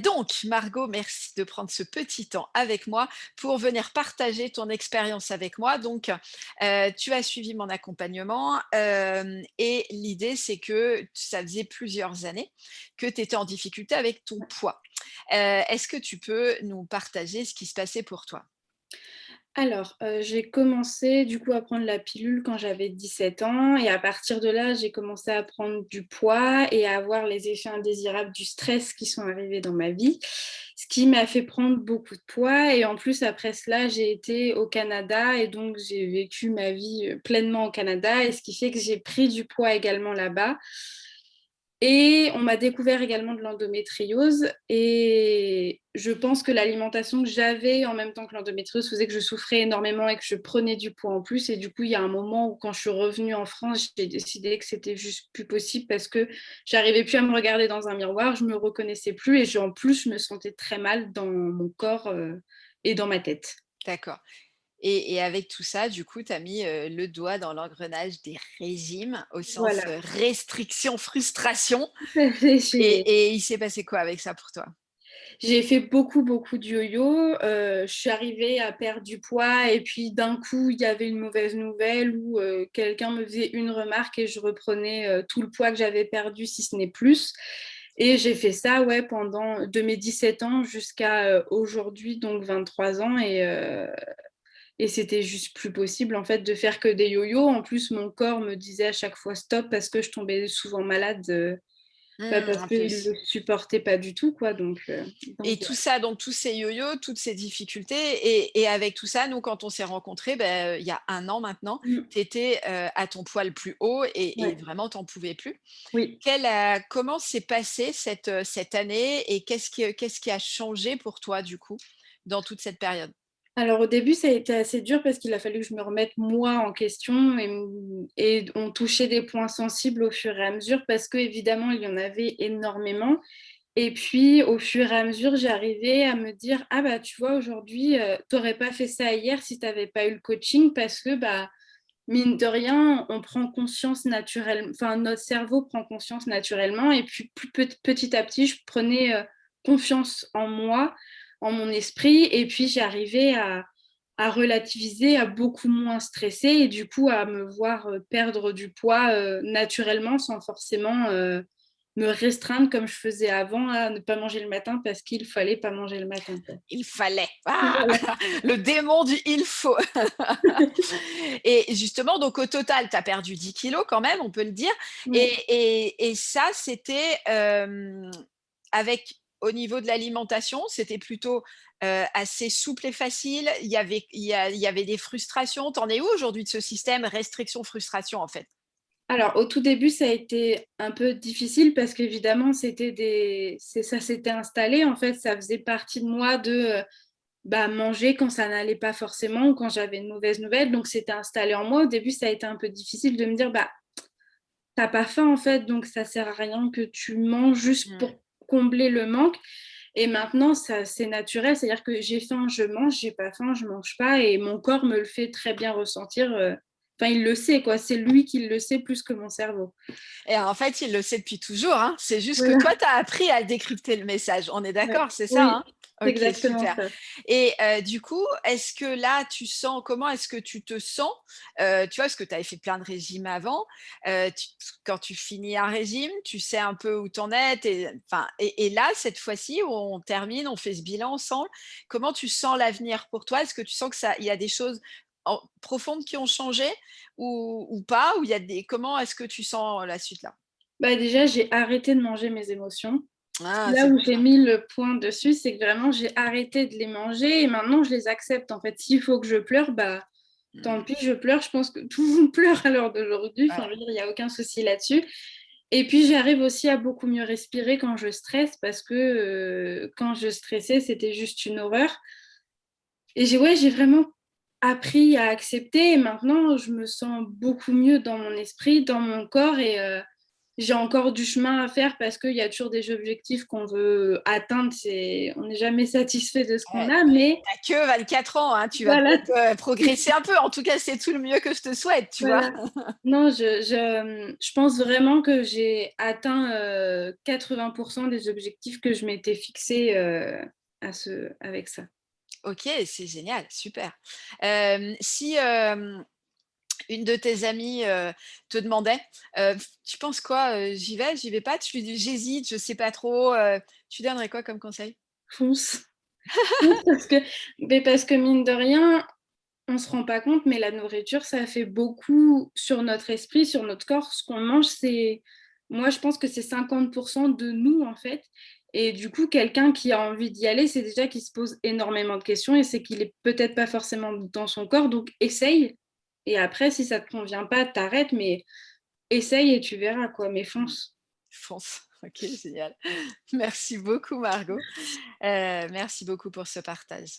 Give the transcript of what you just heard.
Donc, Margot, merci de prendre ce petit temps avec moi pour venir partager ton expérience avec moi. Donc, tu as suivi mon accompagnement et l'idée, c'est que ça faisait plusieurs années que tu étais en difficulté avec ton poids. Est-ce que tu peux nous partager ce qui se passait pour toi? Alors, j'ai commencé du coup à prendre la pilule quand j'avais 17 ans et à partir de là, j'ai commencé à prendre du poids et à avoir les effets indésirables du stress qui sont arrivés dans ma vie, ce qui m'a fait prendre beaucoup de poids et en plus après cela, j'ai été au Canada et donc j'ai vécu ma vie, pleinement au Canada et ce qui fait que j'ai pris du poids également là-bas. Et on m'a découvert également de l'endométriose et je pense que l'alimentation que j'avais en même temps que l'endométriose faisait que je souffrais énormément et que je prenais du poids en plus. Et du coup, il y a un moment où quand je suis revenue en France, j'ai décidé que c'était juste plus possible parce que j'arrivais plus à me regarder dans un miroir, je me reconnaissais plus et en plus, je me sentais très mal dans mon corps et dans ma tête. D'accord. Et avec tout ça, du coup, tu as mis, le doigt dans l'engrenage des régimes au sens, Voilà. restriction, frustration J'ai et il s'est passé quoi avec ça pour toi? J'ai fait beaucoup, beaucoup de yo-yo. Je suis arrivée à perdre du poids et puis d'un coup, il y avait une mauvaise nouvelle où quelqu'un me faisait une remarque et je reprenais tout le poids que j'avais perdu, si ce n'est plus. Et j'ai fait ça ouais, pendant de mes 17 ans jusqu'à aujourd'hui, donc 23 ans. Et c'était juste plus possible en fait de faire que des yo-yo. En plus, mon corps me disait à chaque fois stop parce que je tombais souvent malade. Parce En qu'il plus. le supportait pas du tout, quoi. Et tout ça, donc tous ces yo-yo, toutes ces difficultés et avec tout ça, nous, quand on s'est rencontrés, il y a 1 an maintenant, Mmh. tu étais, à ton poids le plus haut et Ouais, vraiment tu en pouvais plus. oui. Comment s'est passée cette année et qu'est-ce qui a changé pour toi, du coup, dans toute cette période? Alors au début, ça a été assez dur parce qu'il a fallu que je me remette moi en question et on touchait des points sensibles au fur et à mesure parce qu'évidemment, il y en avait énormément et puis au fur et à mesure, j'arrivais à me dire: «Ah bah, tu vois aujourd'hui, tu aurais pas fait ça hier si tu avais pas eu le coaching» parce que, bah, mine de rien, on prend conscience naturellement, enfin notre cerveau prend conscience naturellement et puis petit à petit, je prenais, confiance en moi, en mon esprit et puis j'arrivais à relativiser, à beaucoup moins stresser et du coup à me voir, perdre du poids, naturellement sans forcément, me restreindre comme je faisais avant à ne pas manger le matin parce qu'il fallait pas manger le matin, quoi. Il fallait. Ah! Voilà. Le démon du «il faut». Et justement, donc au total, tu as perdu 10 kilos quand même, on peut le dire Oui. et ça, c'était, avec au niveau de l'alimentation, c'était plutôt, assez souple et facile? Il y avait des frustrations? Tu en es où aujourd'hui de ce système restriction-frustration, en fait? Alors, au tout début, ça a été un peu difficile parce qu'évidemment, ça s'était installé. En fait, ça faisait partie de moi bah, manger quand ça n'allait pas forcément ou quand j'avais une mauvaise nouvelle. Donc, c'était installé en moi. Au début, ça a été un peu difficile de me dire, bah, t'as pas faim en fait, donc ça sert à rien que tu manges juste Mmh. pour combler le manque. Et maintenant, ça, c'est naturel, c'est-à-dire que j'ai faim, je mange, j'ai pas faim, je mange pas, et mon corps me le fait très bien ressentir. Enfin, il le sait, quoi. C'est lui qui le sait plus que mon cerveau. Et en fait, il le sait depuis toujours, hein. C'est juste que Voilà, toi, tu as appris à décrypter le message. On est ouais. d'accord, c'est ça, Oui, hein? c'est OK, exactement super. ça. Et du coup, est-ce que là, comment est-ce que tu te sens? Tu vois, parce que tu avais fait plein de régimes avant. Tu Quand tu finis un régime, tu sais un peu où tu en es, enfin et là, cette fois-ci, où on termine, on fait ce bilan ensemble, comment tu sens l'avenir pour toi? Est-ce que tu sens que ça il y a des choses profondes qui ont changé ou pas? Ou il y a des comment est-ce que tu sens la suite là? Bah, déjà, j'ai arrêté de manger mes émotions. Ah, Là c'est où beau j'ai ça. mis le point dessus, c'est que vraiment j'ai arrêté de les manger et maintenant je les accepte. En fait, s'il faut que je pleure, bah, tant Mmh. pis, je pleure. Je pense que tout le monde pleure à l'heure d'aujourd'hui. Enfin, Ouais. je veux dire, il y a aucun souci là-dessus. Et puis j'arrive aussi à beaucoup mieux respirer quand je stresse parce que, quand je stressais, c'était juste une horreur. Et j'ai vraiment appris à accepter et maintenant je me sens beaucoup mieux dans mon esprit, dans mon corps j'ai encore du chemin à faire parce qu'il y a toujours des objectifs qu'on veut atteindre. On n'est jamais satisfait de ce qu'on Ouais, a, mais tu que 24 ans, hein, tu vas voilà, peut-être progresser un peu. En tout cas, c'est tout le mieux que je te souhaite, tu vois. voilà. Non, je pense vraiment que j'ai atteint 80% des objectifs que je m'étais fixés avec ça. Ok, c'est génial, super. Si une de tes amies te demandait, tu penses quoi, j'y vais pas, tu lui dis j'hésite, je sais pas trop, tu donnerais quoi comme conseil? Fonce. Fonce parce que mine de rien, on se rend pas compte, mais la nourriture, ça fait beaucoup sur notre esprit, sur notre corps. Ce qu'on mange, moi, je pense que c'est 50% de nous, en fait. Et du coup, quelqu'un qui a envie d'y aller, c'est déjà qu'il se pose énormément de questions et c'est qu'il est peut-être pas forcément dans son corps. Donc, essaye. Et après, si ça te convient pas, t'arrêtes, mais essaye et tu verras, quoi. Mais fonce. Fonce. Ok, génial. Merci beaucoup, Margot. Merci beaucoup pour ce partage.